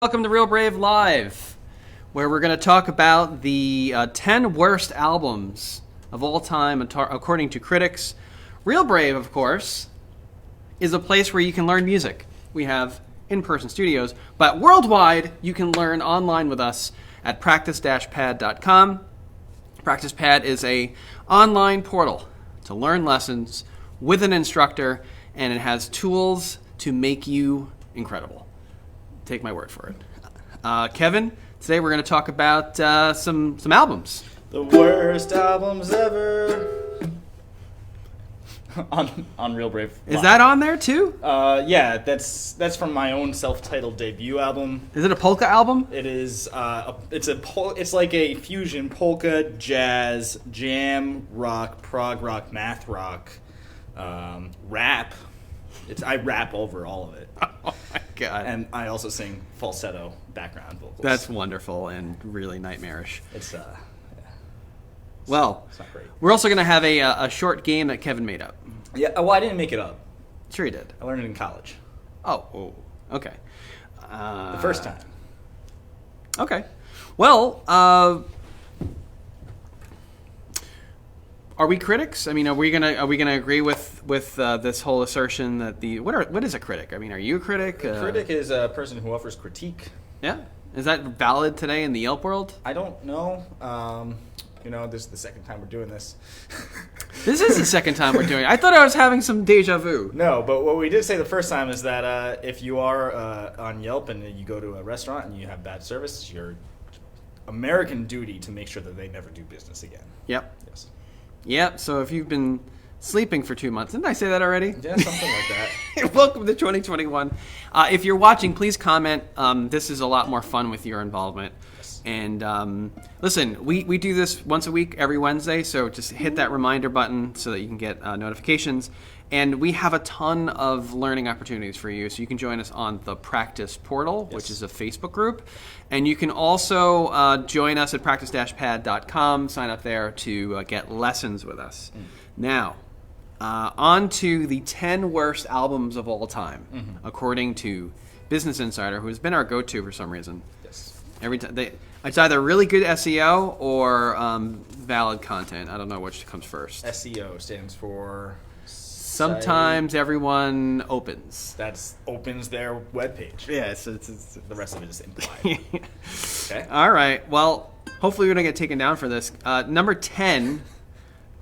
Welcome to Real Brave Live, where we're going to talk about the 10 worst albums of all time according to critics. Real Brave, of course, is a place where you can learn music. We have in-person studios, but worldwide you can learn online with us at practice-pad.com. Practice Pad is a online portal to learn lessons with an instructor, and it has tools to make you incredible. Take my word for it. Kevin, today we're going to talk about some albums. The worst albums ever. on Real Brave. Is that on there too? Yeah, that's from my own self-titled debut album. Is it a polka album? It is. It's like a fusion polka, jazz, jam, rock, prog rock, math rock, rap. I rap over all of it. Oh my god! And I also sing falsetto background vocals. That's wonderful and really nightmarish. It's well, it's not great. We're also going to have a short game that Kevin made up. Yeah. Well, I didn't make it up. Sure, he did. I learned it in college. Oh, okay. The first time. Okay. Well, are we critics? I mean, are we gonna agree with this whole assertion that what is a critic? I mean, are you a critic? A critic is a person who offers critique. Yeah. Is that valid today in the Yelp world? I don't know. This is the second time we're doing this. This is the second time we're doing it. I thought I was having some deja vu. No, but what we did say the first time is that if you are on Yelp and you go to a restaurant and you have bad service, it's your American duty to make sure that they never do business again. Yep. Yes. Yep. So if you've been sleeping for 2 months, didn't I say that already? Yeah, something like that. Welcome to 2021. If you're watching, please comment. This is a lot more fun with your involvement. Yes. And listen, we do this once a week, every Wednesday, so just hit that reminder button so that you can get notifications. And we have a ton of learning opportunities for you, so you can join us on the Practice Portal, Yes. which is a Facebook group. And you can also join us at practice-pad.com, sign up there to get lessons with us. Now, on to the 10 worst albums of all time, according to Business Insider, who has been our go-to for some reason. Yes. Every time it's either really good SEO or valid content. I don't know which comes first. SEO stands for... Sometimes everyone opens. That opens their webpage. Yeah, it's The rest of it is implied. Okay. All right. Well, hopefully we don't get taken down for this. Number 10,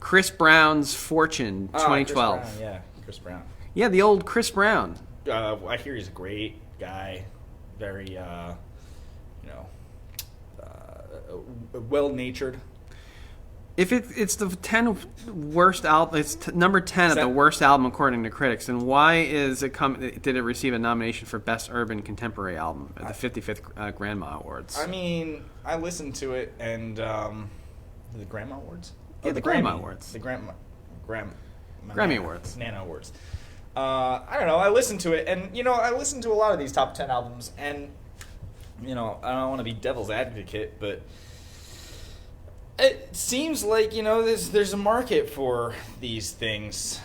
Chris Brown's Fortune, 2012. Chris Brown, yeah, Chris Brown. Yeah, the old Chris Brown. I hear he's a great guy, very, well-natured. If it's the 10 worst album, it's number 10 of the worst album according to critics. And why did it receive a nomination for Best Urban Contemporary Album at the 55th Grandma Awards? I mean, I listened to it, and the Grandma Awards. Yeah, the Grandma Awards. The Grammy Awards. Nana Awards. I don't know. I listened to it, and I listened to a lot of these top 10 albums, and I don't want to be devil's advocate, but it seems like there's a market for these things.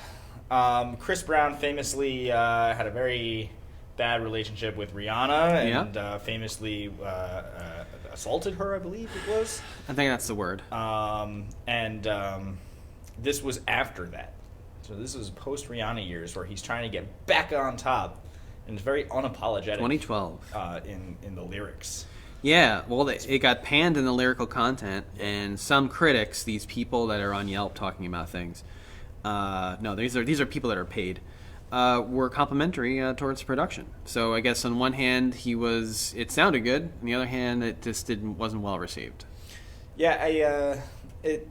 Chris Brown famously had a very bad relationship with Rihanna, and famously assaulted her, I believe it was. I think that's the word. This was after that. So this was post Rihanna years where he's trying to get back on top, and it's very unapologetic. 2012. In the lyrics. Yeah, well, it got panned in the lyrical content, and some critics, these people that are on Yelp talking about things, no, these are people that are paid, were complimentary towards production. So I guess on one hand, it sounded good. On the other hand, it just wasn't well received. Yeah, it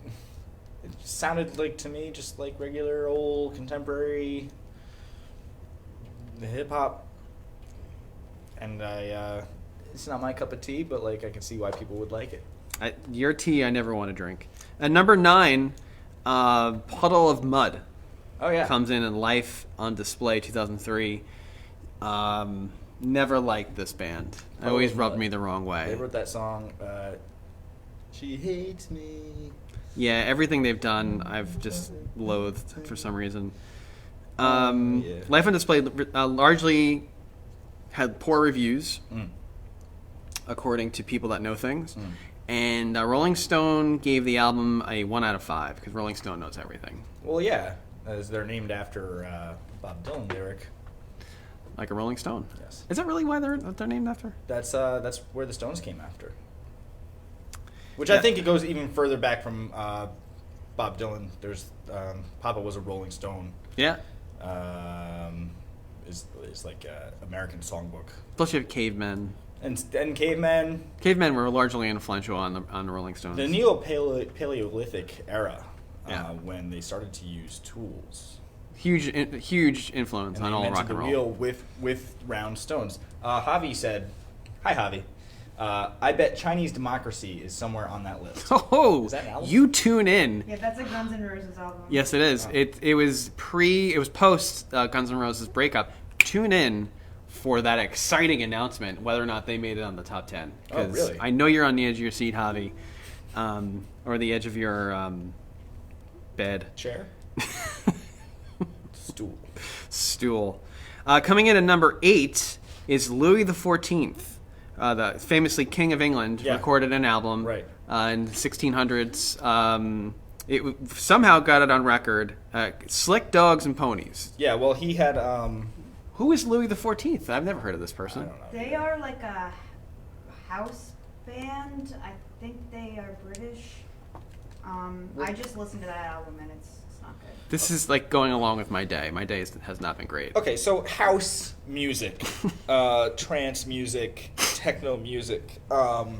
sounded like to me just like regular old contemporary hip hop, and it's not my cup of tea, but I can see why people would like it. Your tea, I never want to drink. At number 9, Puddle of Mud. Oh yeah, comes in Life on Display 2003. Never liked this band. It always rubbed me the wrong way. They wrote that song. She hates me. Yeah, everything they've done, I've just loathed for some reason. Yeah. Life on Display largely had poor reviews. according to people that know things. And Rolling Stone gave the album a 1 out of 5 because Rolling Stone knows everything. Well, yeah, as they're named after Bob Dylan lyric. Like a Rolling Stone. Yes. Is that really why they're named after? That's where the Stones came after. Which I think it goes even further back from Bob Dylan. There's Papa was a Rolling Stone. Yeah. Is like American songbook. Plus you have Cavemen. And Cavemen. Cavemen were largely influential on the Rolling Stones. The Neo-Paleolithic era, when they started to use tools. Huge influence And on they all invented rock and the roll. wheel with round stones. Javi said, "Hi, Javi. I bet Chinese Democracy is somewhere on that list." Oh, Is that an album? you tune in. Yeah, that's a Guns N' Roses album. Yes, it is. It was post Guns N' Roses breakup. Tune in for that exciting announcement whether or not they made it on the top 10. Oh, really? I know you're on the edge of your seat, Javi, or the edge of your bed. Chair? Stool. Coming in at number 8 is Louis XIV, the famously King of England, recorded an album in the 1600s. It somehow got it on record. Slick Dogs and Ponies. Yeah, well, he had... Who is Louis XIV? I've never heard of this person. I don't know. They are like a house band. I think they are British. I just listened to that album and it's not good. This is like going along with my day. My day has not been great. Okay, so house music, trance music, techno music. I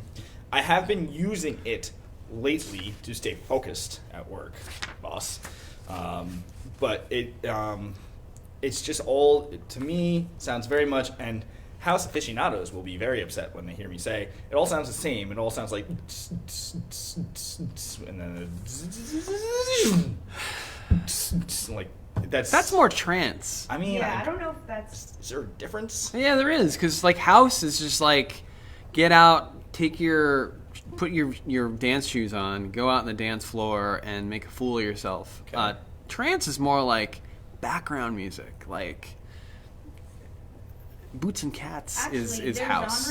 have been using it lately to stay focused at work, boss. But it's just all, to me, sounds very much, and house aficionados will be very upset when they hear me say, it all sounds the same. It all sounds like, and then like, That's more trance. I mean, Yeah, I don't know if that's... Is there a difference? Yeah, there is, because like house is just like get out, put your dance shoes on, go out on the dance floor, and make a fool of yourself. Okay. Trance is more like background music, like Boots and Cats Actually, is house.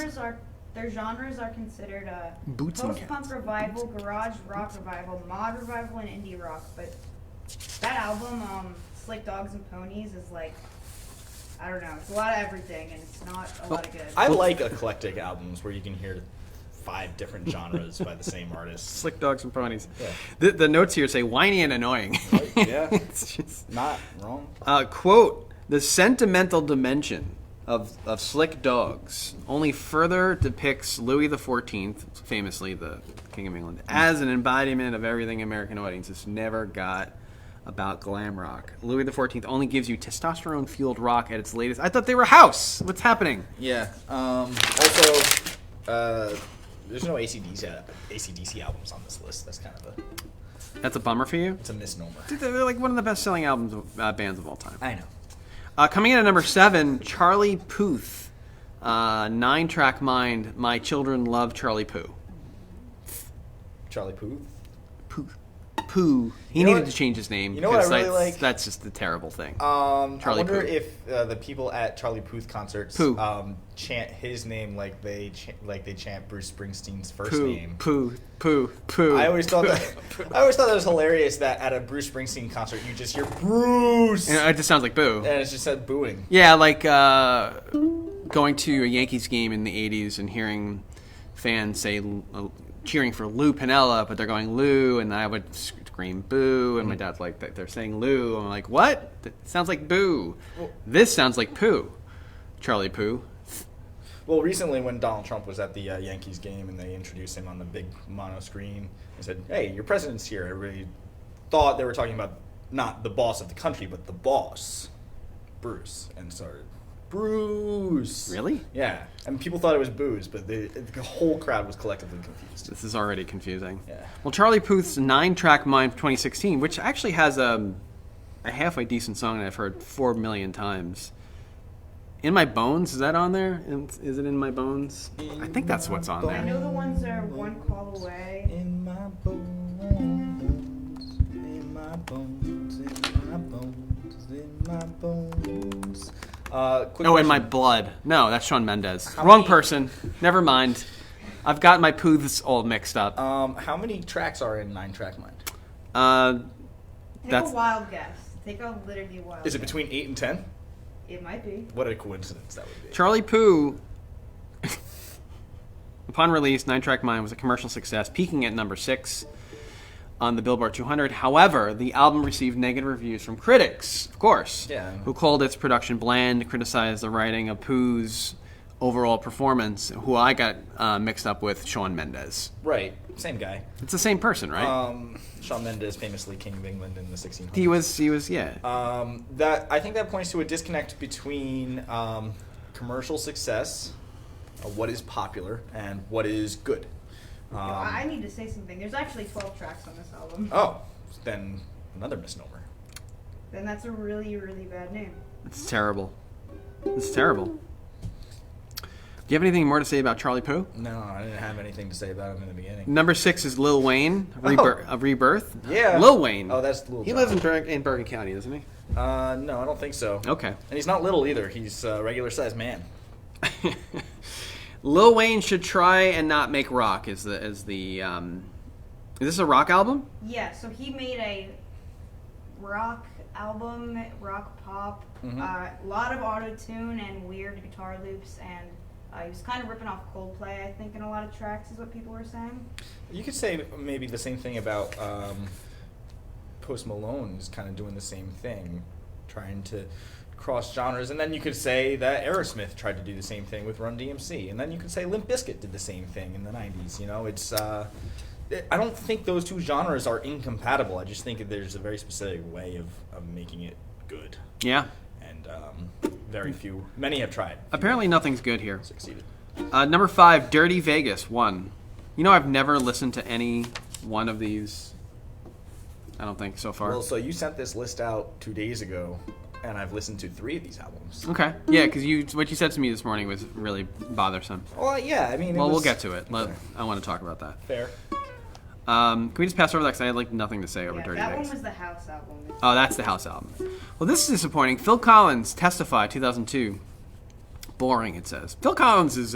Their genres are considered Boots and post-punk Cats. revival, garage rock revival, mod revival, and indie rock. But that album, Slick Dogs and Ponies, is like, I don't know, it's a lot of everything, and it's not a lot of good. I like eclectic albums where you can hear 5 different genres by the same artist. Slick Dogs and Ponies. Yeah. The notes here say whiny and annoying. Right, yeah. It's just, Not wrong. quote, the sentimental dimension of Slick Dogs only further depicts Louis XIV, famously the King of England, as an embodiment of everything American audiences never got about glam rock. Louis XIV only gives you testosterone-fueled rock at its latest. I thought they were house. What's happening? Yeah. Also, there's no AC/DC albums on this list. That's kind of That's a bummer for you? it's a misnomer. Dude, they're like one of the best-selling bands of all time. I know. Coming in at number 7, Charlie Puth. 9-track Mind, My Children Love Charlie Puth. Charlie Puth. Pooh. He You know needed what- to change his name. you know what I because really that's, like? That's just the terrible thing. I wonder Puth. if the people at Charlie Puth concerts Pooh. chant his name like they chant Bruce Springsteen's first Pooh, name. Pooh. I always thought that was hilarious that at a Bruce Springsteen concert you just hear Bruce And it just sounds like Boo. and it's just said booing. Yeah, like going to a Yankees game in the 80s and hearing fans say, cheering for Lou Piniella, but they're going Lou, and I would scream boo, and my dad's like, they're saying Lou. I'm like, what? That sounds like boo. This sounds like Pooh. Charlie Pooh. Well, recently when Donald Trump was at the Yankees game and they introduced him on the big mono screen, they said, "Hey, your president's here." Everybody thought they were talking about not the boss of the country, but the boss, Bruce, and started Bruce. Really? Yeah, and people thought it was booze, but the whole crowd was collectively confused. This is already confusing. Yeah. Well, Charlie Puth's 9-track Mind 2016, which actually has a halfway decent song that I've heard 4 million times. In My Bones, is that on there? Is it In My Bones? I think that's what's on I there. know the ones that are One Call Away. In my bones, in my bones, in my bones, in my bones. Quick Oh, In question. My Blood. No, that's Shawn Mendes. How Wrong many- person. Never mind. I've got my pooths all mixed up. How many tracks are in 9-Track Mind? Take That's a wild guess. Take a literally wild Is it guess. between 8 and 10? It might be. What a coincidence that would be. Charlie Puth. Upon release, 9-Track Mind was a commercial success, peaking at number 6 on the Billboard 200. However, the album received negative reviews from critics, of course, who called its production bland, criticized the writing of Puth's overall performance, who I got mixed up with Shawn Mendes. Right, same guy. It's the same person, right? Shawn Mendes, famously King of England in the 1600s. He was, yeah. I think that points to a disconnect between commercial success, what is popular, and what is good. I need to say something. There's actually 12 tracks on this album. Oh, then another misnomer. Then that's a really, really bad name. It's terrible. It's terrible. Do you have anything more to say about Charlie Puth? No, I didn't have anything to say about him in the beginning. Number 6 is Lil Wayne, Rebirth. Yeah. Lil Wayne. Oh, that's Lil He Jon. lives in Bergen County, doesn't he? No, I don't think so. Okay. And he's not little either. He's a regular-sized man. Lil Wayne should try and not make rock. Is this a rock album? Yeah, so he made a rock album, rock pop, a lot of auto-tune and weird guitar loops, and he was kind of ripping off Coldplay, I think, in a lot of tracks, is what people were saying. You could say maybe the same thing about Post Malone is kind of doing the same thing, trying to cross genres. And then you could say that Aerosmith tried to do the same thing with Run DMC. And then you could say Limp Bizkit did the same thing in the 90s. You know, it's I don't think those two genres are incompatible. I just think that there's a very specific way of making it good. Yeah. And many have tried. Apparently nothing's good here. Succeeded. Number 5, Dirty Vegas, 1. You know, I've never listened to any one of these. I don't think so far. Well, so you sent this list out 2 days ago, and I've listened to 3 of these albums. Okay. Yeah, because what you said to me this morning was really bothersome. Well, yeah, I mean... Well, we'll get to it. I want to talk about that. Fair. Can we just pass over that? Because I had nothing to say over Dirty that Vegas. one was the House album. Oh, that's the House album. Well, this is disappointing. Phil Collins, Testify, 2002. Boring, it says. Phil Collins is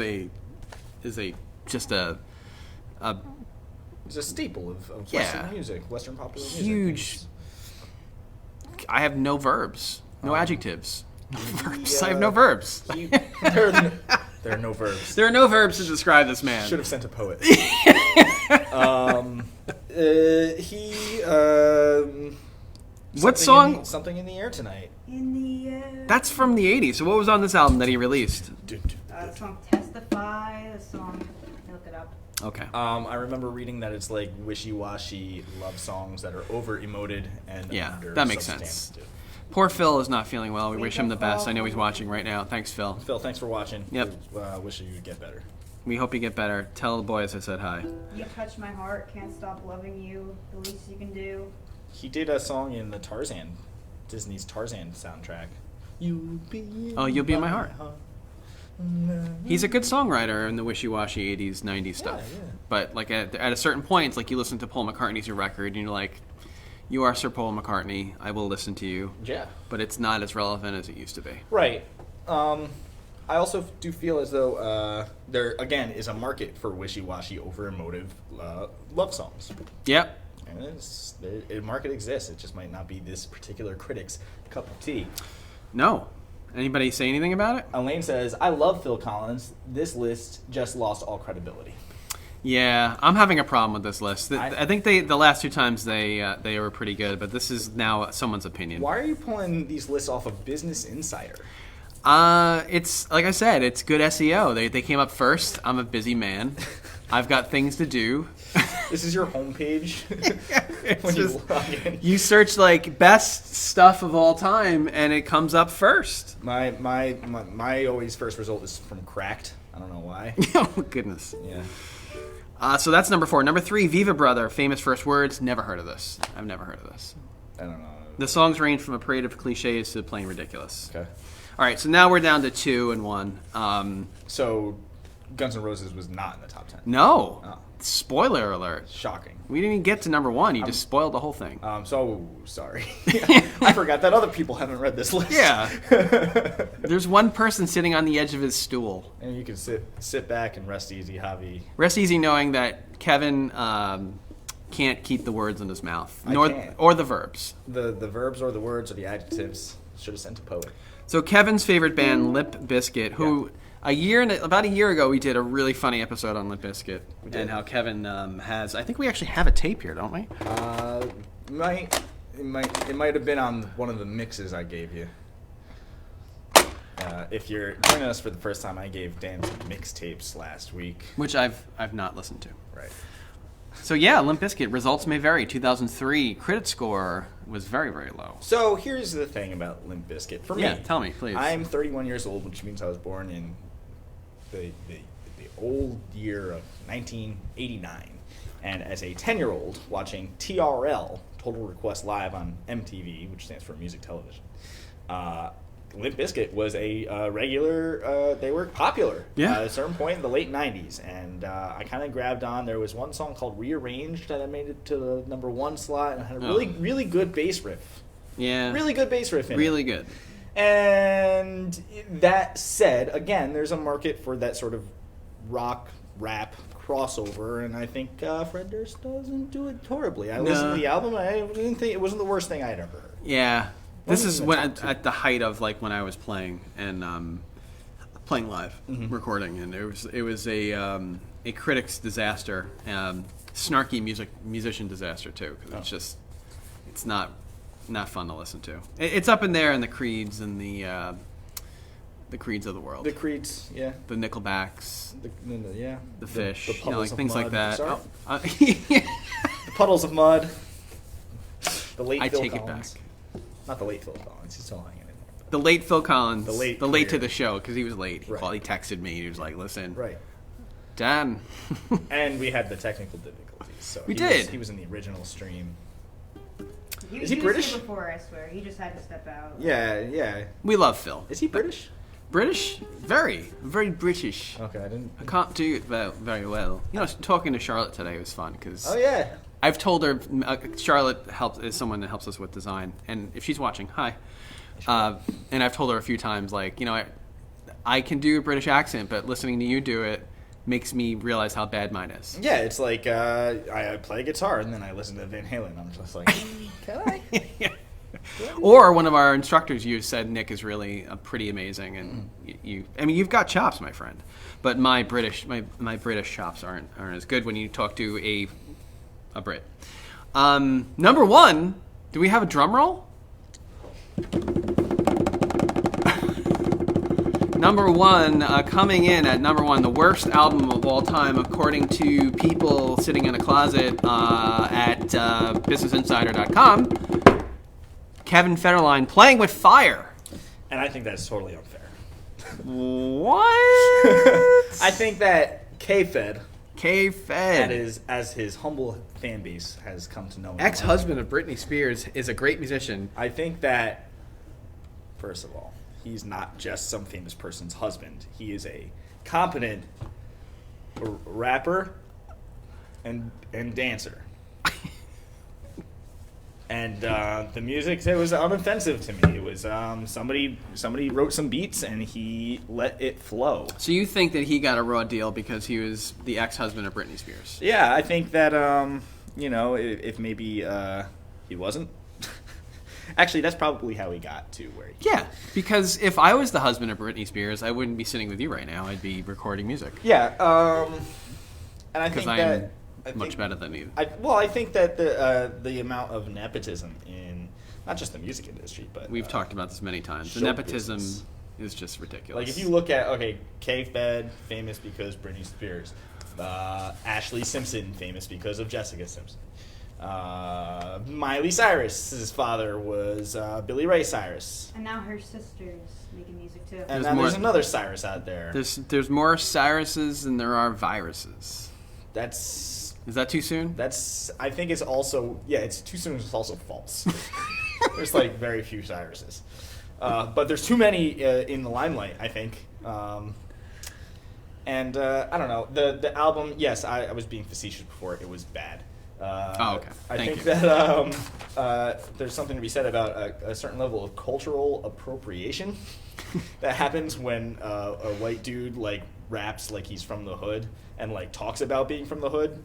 just a It's a staple of Yeah. Western music, Western popular music. huge. I have no verbs, no adjectives, no verbs. I have no verbs. There are no verbs. There are no verbs to describe this man. Should have sent a poet. What song? Something in the air tonight. In the air. That's from the 80s. So what was on this album that he released? The song Testify, the song, look it up. Okay. I remember reading that it's like wishy-washy love songs that are over-emoted and Yeah, under that makes sense. Poor Phil is not feeling well. We wish him the best. I know he's watching right now. Thanks, Phil. Phil, thanks for watching. Yep. Wish you would get better. We hope you get better. Tell the boys I said hi. You touch my heart, can't stop loving you, the least you can do. He did a song in the Disney's Tarzan soundtrack. You'll be in my heart. He's a good songwriter in the wishy-washy 80s, 90s stuff. Yeah. But like at a certain point, it's like you listen to Paul McCartney's your record and you're like, you are Sir Paul McCartney. I will listen to you. Yeah. But it's not as relevant as it used to be. Right. I also do feel as though there, again, is a market for wishy-washy, over-emotive love songs. Yep. And a market exists. It just might not be this particular critic's cup of tea. No. Anybody say anything about it? Elaine says, I love Phil Collins. This list just lost all credibility. Yeah, I'm having a problem with this list. I think the last 2 times they were pretty good, but this is now someone's opinion. Why are you pulling these lists off of Business Insider? It's like I said, it's good SEO. They came up first. I'm a busy man. I've got things to do. This is your homepage when you log in. You search like best stuff of all time, and it comes up first. My always first result is from Cracked. I don't know why. Oh goodness. Yeah. So that's number 4. Number 3, Viva Brother, Famous First Words. Never heard of this. I've never heard of this. I don't know. The songs range from a parade of cliches to plain ridiculous. Okay. All right, so now we're down to 2 and 1. So, Guns N' Roses was not in the top 10. No. Oh. Spoiler alert. Shocking. We didn't even get to number one. You just spoiled the whole thing. So sorry. I forgot that other people haven't read this list. Yeah. There's one person sitting on the edge of his stool. And you can sit back and rest easy, Javi. Rest easy knowing that Kevin can't keep the words in his mouth, I nor can't. or the verbs. The verbs or the words or the adjectives should have sent to poet. So Kevin's favorite band, Limp Bizkit, who about a year ago we did a really funny episode on Limp Bizkit and how Kevin has. I think we actually have a tape here, don't we? It might have been on one of the mixes I gave you. If you're joining us for the first time, I gave Dan some mixtapes last week. Which I've not listened to. Right. So yeah, Limp Bizkit, results may vary. 2003 critic score was very, very low. So here's the thing about Limp Bizkit. For me, Yeah, tell me, please. I'm 31 years old, which means I was born in the old year of 1989. And as a 10-year-old, watching TRL, Total Request Live on MTV, which stands for Music Television, Limp Bizkit was a regular, they were popular at a certain point in the late 90s. And I kind of grabbed on. There was one song called Rearranged that made it to the number one slot and had a really good bass riff. Yeah. Really good bass riff in it. Really good. And that said, again, there's a market for that sort of rock, rap crossover, and I think Fred Durst doesn't do it horribly. I listened to the album, I didn't think it wasn't the worst thing I'd ever heard. Yeah. This is in the when top two. at the height of like when I was playing and playing live, recording, and it was a critic's disaster, snarky musician disaster too, because it's not fun to listen to. It's up in there in the Creeds and the Creeds of the world, The Creeds, yeah. the Nickelbacks, The Fish, the like Puddles of things Mud. like that. Sorry. The The Puddles of Mud. The late I Phil take it Collins. back. Not the late Phil Collins. He's still hanging in there. The late Phil Collins, The late to career. the show because he was late. He Right. called, he texted me. He was like, "Listen, Right. Dan." And we had the technical difficulties. So We he did. He was in the original stream. Is he British? Was here before, I swear. He just had to step out. Yeah. We love Phil. Is he British? British? Very British. Okay, I didn't. I can't do it very well. You know, talking to Charlotte today was fun because Oh yeah. I've told her Charlotte is someone that helps us with design, and if she's watching, hi. And I've told her a few times, like, you know, I can do a British accent, but listening to you do it makes me realize how bad mine is. Yeah, it's like I play guitar and then I listen to Van Halen. I'm just like, can I? Or one of our instructors you said Nick is really pretty amazing, and you've got chops, my friend, but my British chops aren't as good when you talk to a Brit. Number one, do we have a drum roll? Number one, coming in at number one, the worst album of all time, according to people sitting in a closet at BusinessInsider.com. Kevin Federline, Playing with Fire. And I think that's totally unfair. What? I think that K-Fed, K-Fed. as his humble fan base has come to know him. Ex-husband of Britney Spears is a great musician. I think that, first of all, he's not just some famous person's husband. He is a competent rapper and dancer. And the music, it was unoffensive to me. It was somebody wrote some beats and he let it flow. So you think that he got a raw deal because he was the ex-husband of Britney Spears? Yeah, I think that if maybe he wasn't. Actually, that's probably how he got to where he. Yeah, because if I was the husband of Britney Spears, I wouldn't be sitting with you right now. I'd be recording music. Yeah, and I think Because that I'm much better than you. I think that the amount of nepotism in not just the music industry, but We've talked about this many times. The show nepotism business. is just ridiculous. Like if you look at K-Fed, famous because Britney Spears, Ashley Simpson, famous because of Jessica Simpson. Miley Cyrus's father was Billy Ray Cyrus, And now her sister's making music too. and There's more- there's another Cyrus out there. There's more Cyruses than there are viruses. That's Is that too soon? I think it's also it's too soon. It's also false. There's like very few Cyruses, but there's too many in the limelight. I think. And I don't know, the album. Yes, I was being facetious before. It was bad. Okay. I Thank think you. that there's something to be said about a certain level of cultural appropriation that happens when a white dude like raps like he's from the hood and like talks about being from the hood.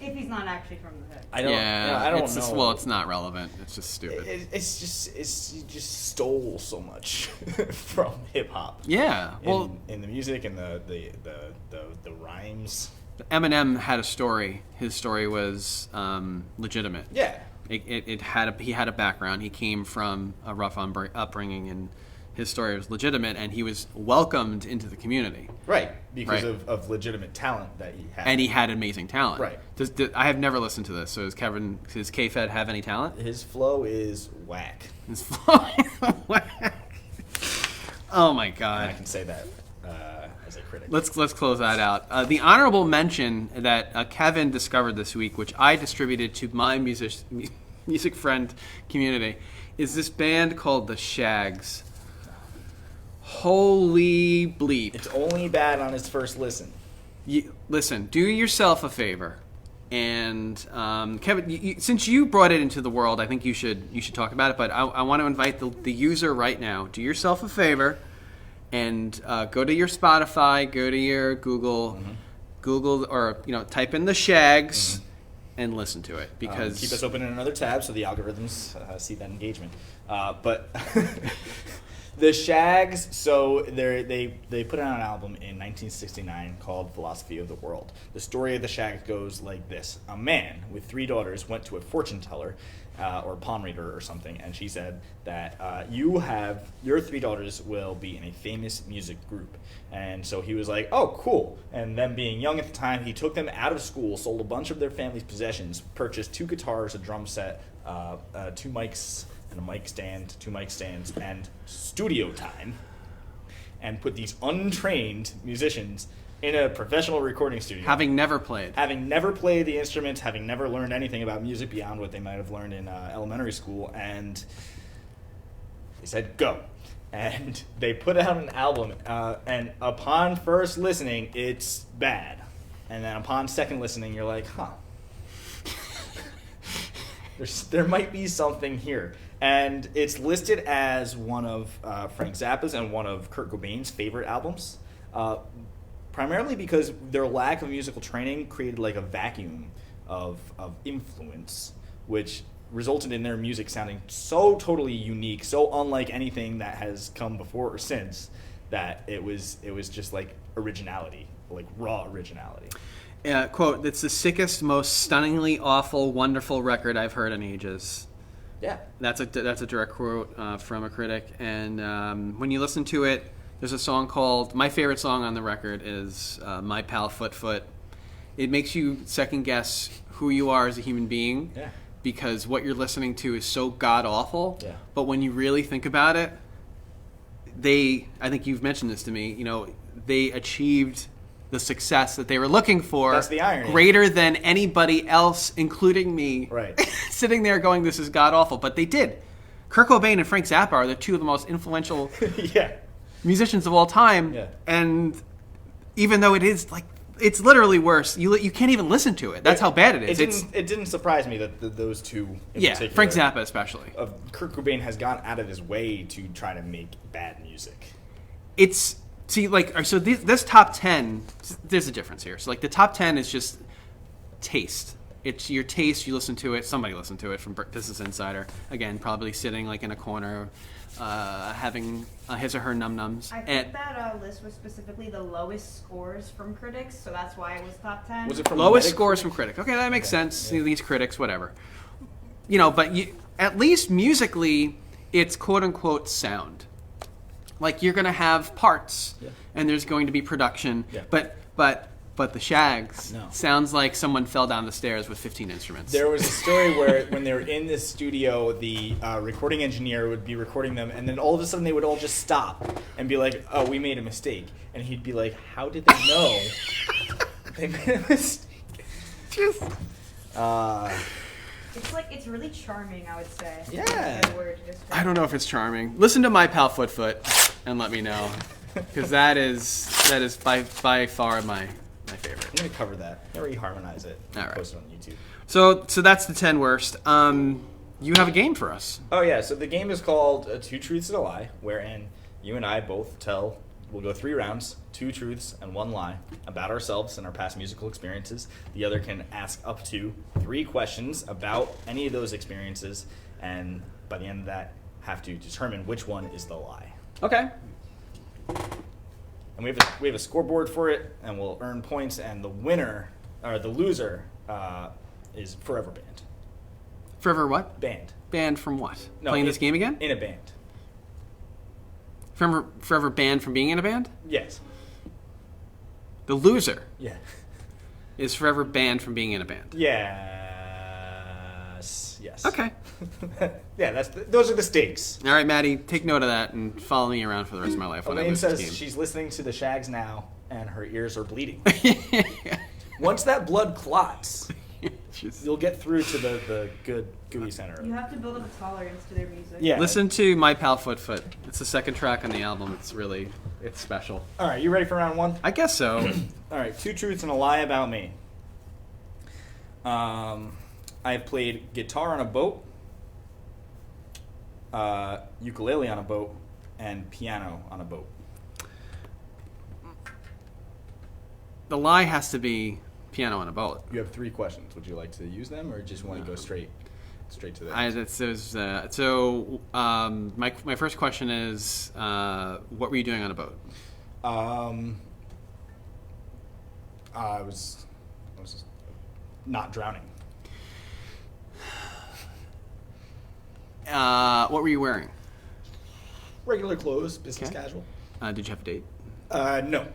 If he's not actually from the hood. I don't. Yeah, I don't it's know. just, well, it's not relevant. It's just stupid. You just stole so much from hip hop. Yeah, well, in the music and the rhymes. Eminem had a story. His story was legitimate. Yeah. He had a background. He came from a rough upbringing, and his story was legitimate, and he was welcomed into the community. Right, because Right. of legitimate talent that he had. And he had amazing talent. Right. I have never listened to this. So does K-Fed have any talent? His flow is whack. His flow is whack. Oh my And I God. can say that as a critic. Let's close that out. The honorable mention that Kevin discovered this week, which I distributed to my music friend community, is this band called The Shags. Holy bleep. It's only bad on his first listen. Listen, do yourself a favor. And Kevin, since you brought it into the world, I think you should talk about it. But I want to invite the user right now. Do yourself a favor and go to your Spotify, go to your Google, or type in The Shags and listen to it, because Keep us open in another tab so the algorithms see that engagement. But the Shags, so they put out an album in 1969 called Philosophy of the World. The story of the Shags goes like this. A man with 3 daughters went to a fortune teller or palm reader or something, and she said that your 3 daughters will be in a famous music group. And so he was like, oh, cool. And them being young at the time, he took them out of school, sold a bunch of their family's possessions, purchased 2 guitars, a drum set, 2 mics, and a mic stand, 2 mic stands, and studio time, and put these untrained musicians in a professional recording studio. having never played. Having never played the instruments, having never learned anything about music beyond what they might have learned in elementary school, and they said, go. And they put out an album, and upon first listening, it's bad. And then upon second listening, you're like, huh. There might be something here. And it's listed as one of Frank Zappa's and one of Kurt Cobain's favorite albums, primarily because their lack of musical training created like a vacuum of influence, which resulted in their music sounding so totally unique, so unlike anything that has come before or since, that it was just like originality, like raw originality. Quote, "It's the sickest, most stunningly awful, wonderful record I've heard in ages." Yeah. That's a direct quote from a critic. And when you listen to it, there's a song called, my favorite song on the record is My Pal Foot Foot. It makes you second guess who you are as a human being, Yeah. because what you're listening to is so god awful. Yeah. But when you really think about it, I think you've mentioned this to me, they achieved the success that they were looking for. That's the irony. Greater than anybody else, including me. Right. Sitting there going, this is god awful. But they did. Kurt Cobain and Frank Zappa are the 2 of the most influential Yeah. musicians of all time. Yeah. And even though it is like, it's literally worse, you can't even listen to it. That's how bad it is. It didn't surprise me that those 2 in Yeah, particular, Frank Zappa especially. Kurt Cobain has gone out of his way to try to make bad music. So this top 10, there's a difference here. So like the top 10 is just taste. It's your taste. You listen to it. Somebody listened to it from Business Insider. Again, probably sitting like in a corner, having his or her num-nums. I think that list was specifically the lowest scores from critics, so that's why it was top 10. Was it from Lowest Metacritic? scores from critics. Okay, that makes sense. These critics, whatever. But at least musically, it's quote-unquote sound. Like, you're going to have parts, and there's going to be production, Yeah. but the Shags No. sounds like someone fell down the stairs with 15 instruments. There was a story where when they were in the studio, the recording engineer would be recording them, and then all of a sudden they would all just stop and be like, oh, we made a mistake. And he'd be like, how did they know they made a mistake? It's really charming, I would say. Yeah. That's a good word to describe. I don't know if it's charming. Listen to My Pal Foot Foot and let me know. because that is by far my favorite. I'm gonna cover that. I'm gonna reharmonize it. All right. Post it on YouTube. So that's the 10 worst. You have a game for us. Oh yeah, so the game is called Two Truths and a Lie, wherein you and I both we'll go 3 rounds, 2 truths and 1 lie about ourselves and our past musical experiences. The other can ask up to 3 questions about any of those experiences, and by the end of that, have to determine which one is the lie. Okay. And we have a scoreboard for it, and we'll earn points, and the winner, or the loser, is forever banned. Forever what? Banned. Banned from what? No, Playing this game again? In a band. Forever banned from being in a band? Yes. The loser Yeah. is forever banned from being in a band. Yes. Yes. Okay. Yeah, those are the stakes. All right, Maddie, take note of that and follow me around for the rest of my life when I Elaine lose this says game. she's listening to the Shags now, and her ears are bleeding. Once that blood clots, you'll get through to the good gooey center. You have to build up a tolerance to their music. Yeah. Listen to My Pal Foot Foot. It's the second track on the album. It's special. All right, you ready for round 1? I guess so. All right, 2 truths and a lie about me. I've played guitar on a boat, ukulele on a boat, and piano on a boat. The lie has to be piano on a boat. You have 3 questions. Would you like to use them, or just want to go straight to that? My first question is, what were you doing on a boat? I was not drowning. What were you wearing? Regular clothes, business Okay. casual. Did you have a date? No.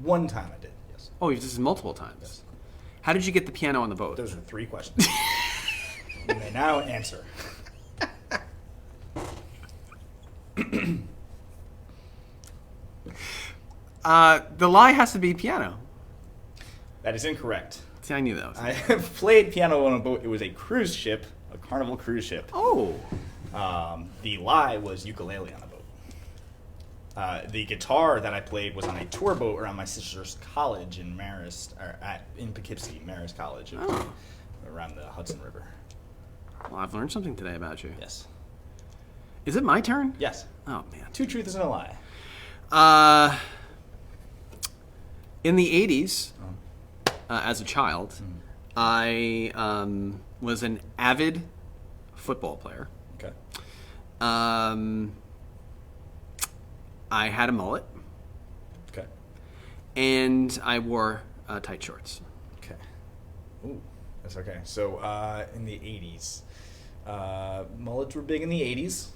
One time I did. Yes. Oh, this is multiple times. Yes. How did you get the piano on the boat? Those are 3 questions. You may now answer. The lie has to be piano. That is incorrect. See, I knew that was. I have played piano on a boat. It was a cruise ship, a Carnival cruise ship. Oh. The lie was ukulele on a boat. The guitar that I played was on a tour boat around my sister's college in in Poughkeepsie, Marist College. It was Oh. around the Hudson River. Well, I've learned something today about you. Yes. Is it my turn? Yes. Oh, man. 2 truths and a lie. In the 80s, as a child, I was an avid football player. Okay. I had a mullet, Okay. and I wore tight shorts. Okay. Ooh, that's okay. So in the 80s, mullets were big in the 80s.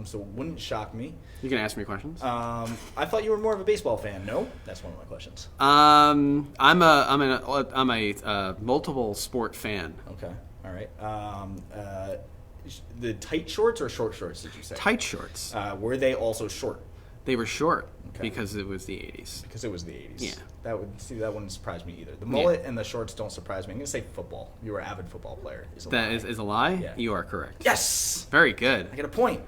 So it wouldn't shock me. You can ask me questions. I thought you were more of a baseball fan. No, that's one of my questions. I'm a multiple sport fan. Okay, all right. The tight shorts or short shorts? Did you say? Tight shorts. Were they also short? They were short Okay. because it was the 80s. Because it was the 80s. Yeah. That wouldn't surprise me either. The mullet and the shorts don't surprise me. I'm gonna say football. You were an avid football player. Is a That lie. is a lie? Yeah. You are correct. Yes. Very good. I get a point.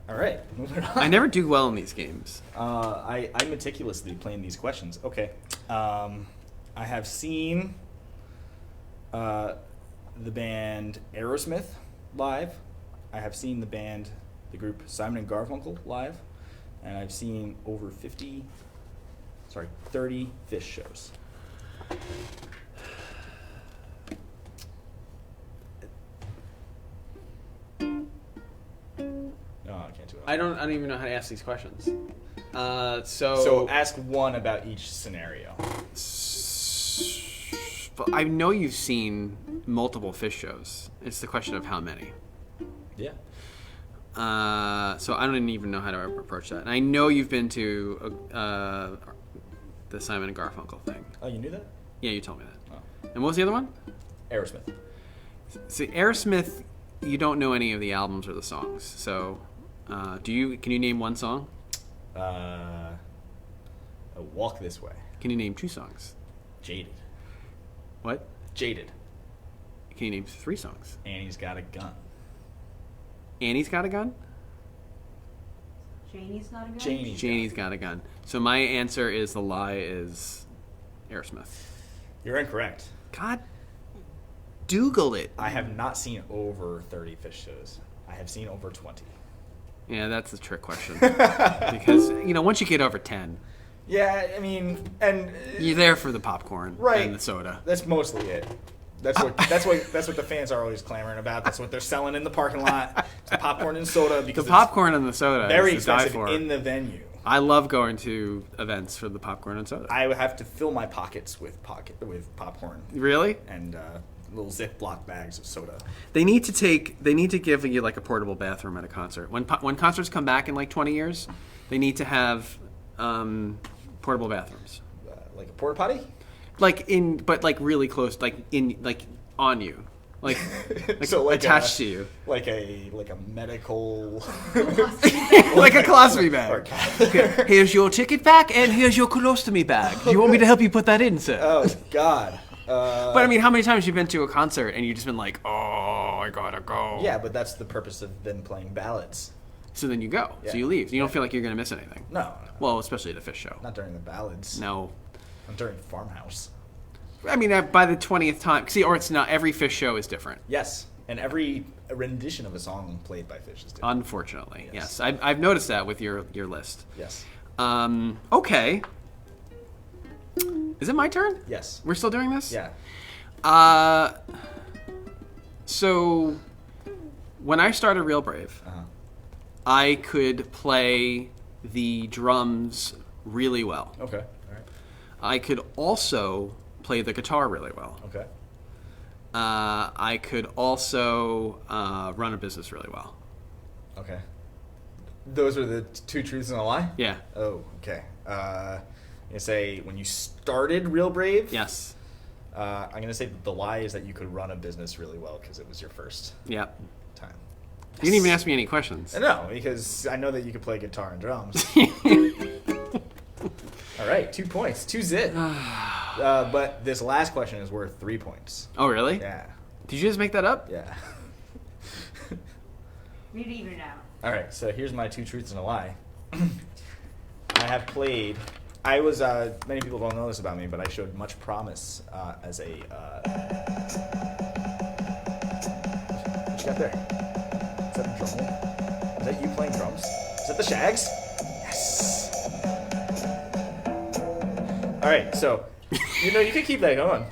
All right, moving on. I never do well in these games. I meticulously plan these questions. Okay. I have seen the band Aerosmith live. I have seen the group Simon and Garfunkel live. And I've seen over 30 Fish shows. No, I can't do it. I don't even know how to ask these questions. So ask one about each scenario. But I know you've seen multiple Fish shows. It's the question of how many. Yeah. So I don't even know how to approach that. And I know you've been to the Simon and Garfunkel thing. Oh, you knew that? Yeah, you told me that. Oh. And what was the other one? Aerosmith. See, Aerosmith, you don't know any of the albums or the songs. So, can you name one song? Walk This Way. Can you name 2 songs? Jaded. What? Jaded. Can you name 3 songs? Annie's Got a Gun. Annie's Got a Gun? Janie's Got a Gun? Janie's Got a Gun. So my answer is The Lie is Aerosmith. You're incorrect. God, Dougal it. I have not seen over 30 Fish shows. I have seen over 20. Yeah, that's a trick question. Because, once you get over 10, Yeah, I mean, and you're there for the popcorn right, and the soda. That's mostly it. That's what the fans are always clamoring about. That's what they're selling in the parking lot. It's the popcorn and soda because The popcorn and the soda it's very is to die expensive for. in the venue. I love going to events for the popcorn and soda. I would have to fill my pockets with popcorn Really? and little Ziploc bags of soda. They need to give you like a portable bathroom at a concert. When concerts come back in like 20 years, they need to have portable bathrooms. Like a porta potty? But really close, on you. Like So attached to you. Like a medical Like a colostomy bag. Here's your ticket back and here's your colostomy bag. Do you want me to help you put that in, sir? Oh God. But I mean, how many times have you been to a concert and you've just been like, oh, I gotta go. Yeah, but that's the purpose of them playing ballads. So then you go. Yeah. So you leave. You don't feel like you're gonna miss anything. No. Well, especially at a Fish show. Not during the ballads. No. Not during Farmhouse. I mean, by the 20th time, or it's not. Every Fish show is different. Yes, and every rendition of a song played by Fish is different. Unfortunately, Yes. yes. I've noticed that with your list. Yes. Okay. Is it my turn? Yes. We're still doing this? Yeah. So when I started Real Brave, Uh-huh. I could play the drums really well. Okay. All right. I could also play the guitar really well. Okay. I could also run a business really well. Okay. Those are the 2 truths and a lie? Yeah. Oh, okay. You say when you started Real Brave? Yes. I'm going to say that the lie is that you could run a business really well because it was your first Yep. time. You didn't even ask me any questions. No, because I know that you could play guitar and drums. All right, 2 points. 2 zip. But this last question is worth 3 points. Oh, really? Yeah. Did you just make that up? Yeah. We need to even it out. All right, so here's my 2 truths and a lie. I was, many people don't know this about me, but I showed much promise as a, what you got there? Is that a drum roll? Is that you playing drums? Is that the Shags? Yes! All right, so, you can keep that going.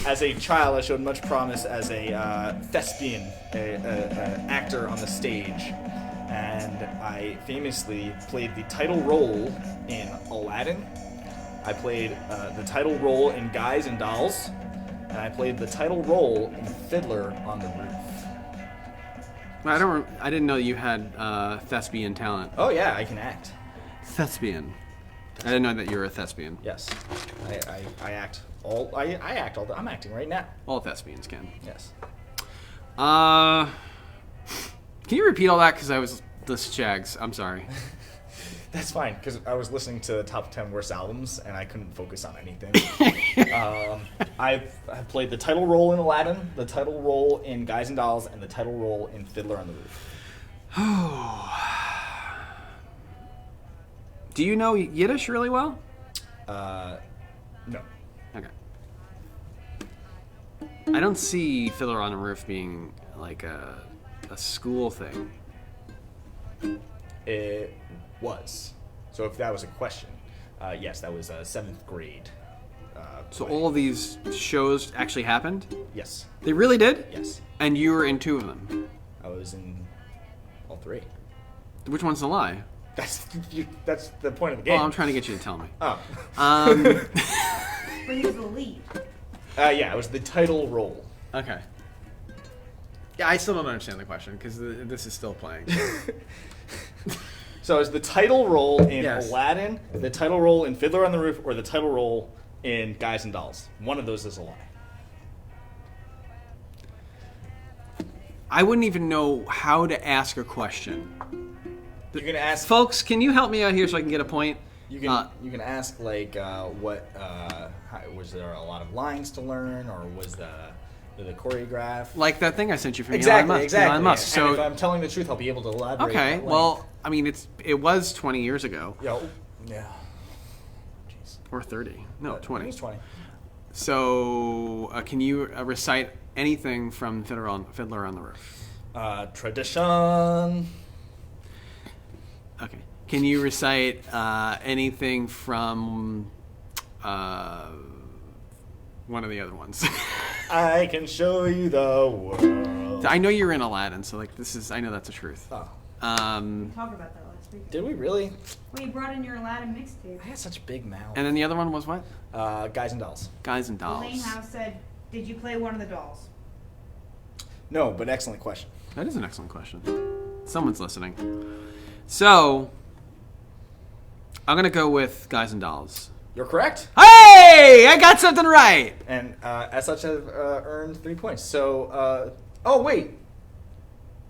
As a child, I showed much promise as a thespian, an actor on the stage. And I famously played the title role in Aladdin. I played the title role in Guys and Dolls. And I played the title role in Fiddler on the Roof. I didn't know you had thespian talent. Oh yeah, I can act. Thespian. I didn't know that you were a thespian. Yes, I act all. I act all. I'm acting right now. All thespians can. Yes. Can you repeat all that? Because I was the Shags. I'm sorry. That's fine, because I was listening to the top 10 worst albums, and I couldn't focus on anything. I've played the title role in Aladdin, the title role in Guys and Dolls, and the title role in Fiddler on the Roof. Do you know Yiddish really well? No. Okay. I don't see Fiddler on the Roof being like a school thing. It was. So if that was a question, yes, that was 7th grade. So play. all of these shows actually happened? Yes. They really did? Yes. And you were in 2 of them? I was in all 3. Which one's the lie? That's the point of the game. Oh, I'm trying to get you to tell me. Oh. But he was the lead. Yeah, it was the title role. Okay. Yeah, I still don't understand the question because this is still playing. So is the title role in Yes. Aladdin, the title role in Fiddler on the Roof, or the title role in Guys and Dolls? One of those is a lie. I wouldn't even know how to ask a question. You can ask. Folks, can you help me out here so I can get a point? You can ask like what was there a lot of lines to learn, or was the the choreograph. Like that thing I sent you from Exactly, Elon Musk. exactly. Elon Musk. And So if I'm telling the truth, I'll be able to elaborate. okay, at well, length. I mean, it was 20 years ago, yeah. Jeez. or 30. No, It 20. was 20. So can you recite anything from Fiddler on the Roof? Tradition. Okay. Can you recite anything from one of the other ones? I can show you the world. I know you're in Aladdin, so like I know that's the truth. Oh, Um, We talked about that last week. did we really? Well, you brought in your Aladdin mixtape. I had such a big mouth. and then the other one was what? Guys and Dolls. Guys and Dolls. Elaine House said, "Did you play one of the dolls?" No, but excellent question. That is an excellent question. Someone's listening. So, I'm going to go with Guys and Dolls. You're correct. Hey! I got something right! And as such, I've earned 3 points. So, oh, wait.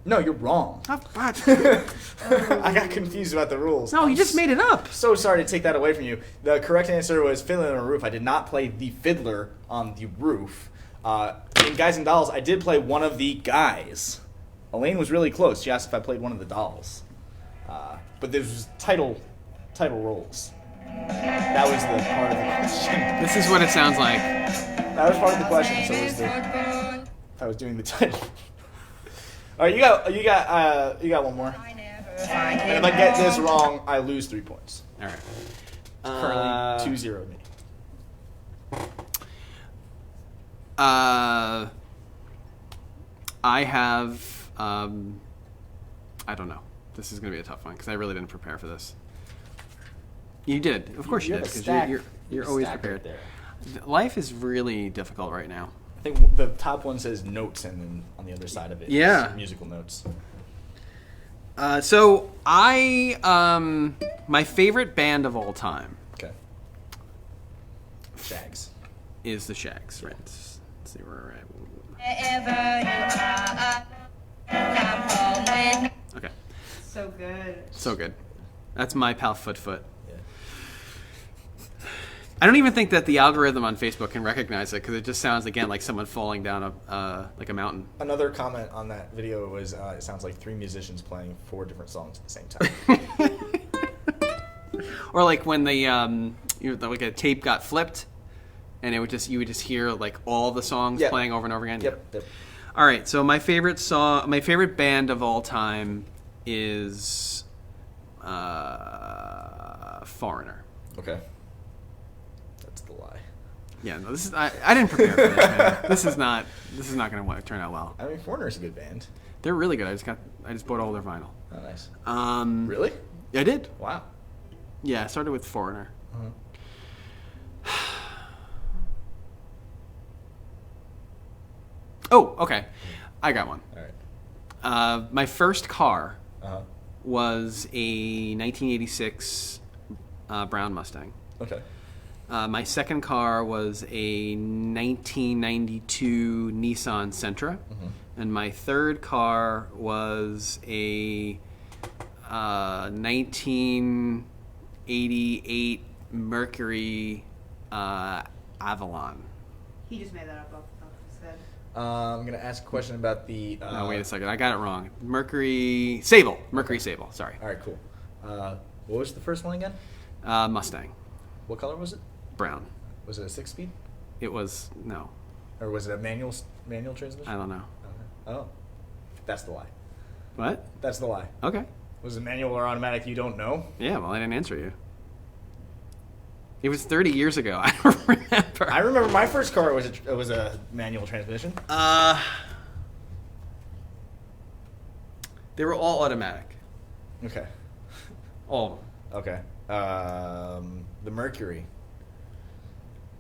No, you're wrong. Oh, what? I got confused about the rules. No, you just made it up. So sorry to take that away from you. The correct answer was Fiddler on the Roof. I did not play the fiddler on the roof. In Guys and Dolls, I did play one of the guys. Elaine was really close. She asked if I played one of the dolls. But this was title roles. That was the part of the question. This is what it sounds like. That was part of the question. So it was if I was doing the title. All right, you got one more. And if I get this wrong, I lose 3 points. All right. Currently 2-0 me. I have, I don't know. This is going to be a tough one because I really didn't prepare for this. You did. Of course you did, because you're always prepared. There. Life is really difficult right now. I think the top one says notes, and then on the other side of it, Yeah. is musical notes. So my favorite band of all time Okay. Shags. is the Shags. Right. Let's see where we're at. Okay. So good. So good. That's my pal Foot. Yeah. I don't even think that the algorithm on Facebook can recognize it because it just sounds again like someone falling down like a mountain. Another comment on that video was it sounds like 3 musicians playing 4 different songs at the same time. Or like when like a tape got flipped, and you would just hear like all the songs Yep. playing over and over again. Yep. All right. So my favorite band of all time is Foreigner. Okay. That's the lie. Yeah. No, this is I didn't prepare for this. Man. This is not going to turn out well. I mean, Foreigner's a good band. They're really good. I just bought all their vinyl. Oh, nice. Really? Really? I did. Wow. Yeah. I started with Foreigner. Uh-huh. Oh, okay. I got one. All right. My first car Uh-huh. was a 1986 Brown Mustang. Okay. My second car was a 1992 Nissan Sentra. And my third car was a 1988 Mercury Avalon. He just made that up off his head. I'm going to ask a question about the... No, wait a second. I got it wrong. Mercury Sable. Mercury Sable. Sorry. All right, cool. What was the first one again? Mustang. What color was it? Brown. Was it a 6-speed? It was, no. Or was it a manual transmission? I don't know. Oh. That's the lie. What? That's the lie. Okay. Was it manual or automatic? You don't know? Yeah, well, I didn't answer you. It was 30 years ago. I don't remember. I remember my first car was a manual transmission. They were all automatic. Okay. All of them. Okay. The Mercury.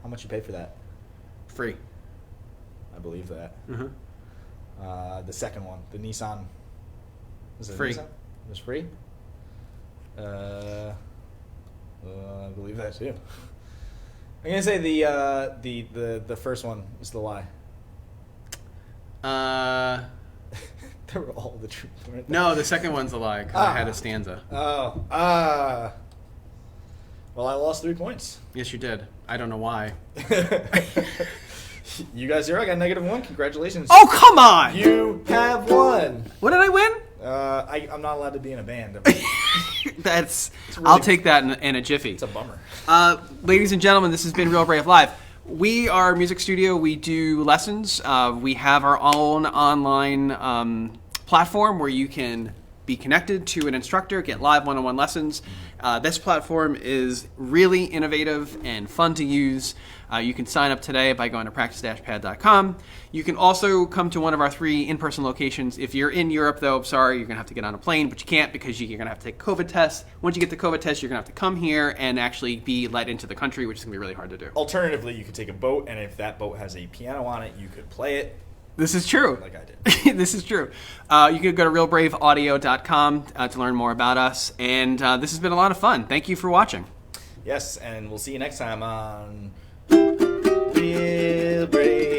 How much you pay for that? Free. I believe that. Mm-hmm. The second one, the Nissan. Was it Free. Nissan? It was free. I believe that too. I'm gonna say the first one is the lie. They were all the truth. Weren't they? No, the second one's a lie because I had a stanza. Oh. Well, I lost 3 points. Yes, you did. I don't know why. You got 0. I got -1. Congratulations. Oh, come on! You have won. What did I win? I'm not allowed to be in a band. That's. really- I'll take that in a jiffy. It's a bummer. Ladies and gentlemen, this has been Real Brave Live. We are a music studio. We do lessons. We have our own online platform where you can be connected to an instructor, get live one-on-one lessons. This platform is really innovative and fun to use. You can sign up today by going to practice-pad.com. You can also come to one of our 3 in-person locations. If you're in Europe, though, sorry, you're going to have to get on a plane, but you can't because you're going to have to take a COVID test. Once you get the COVID test, you're going to have to come here and actually be let into the country, which is going to be really hard to do. Alternatively, you could take a boat, and if that boat has a piano on it, you could play it. This is true. Like I did. This is true. You can go to realbraveaudio.com to learn more about us. And this has been a lot of fun. Thank you for watching. Yes, and we'll see you next time on Real Brave.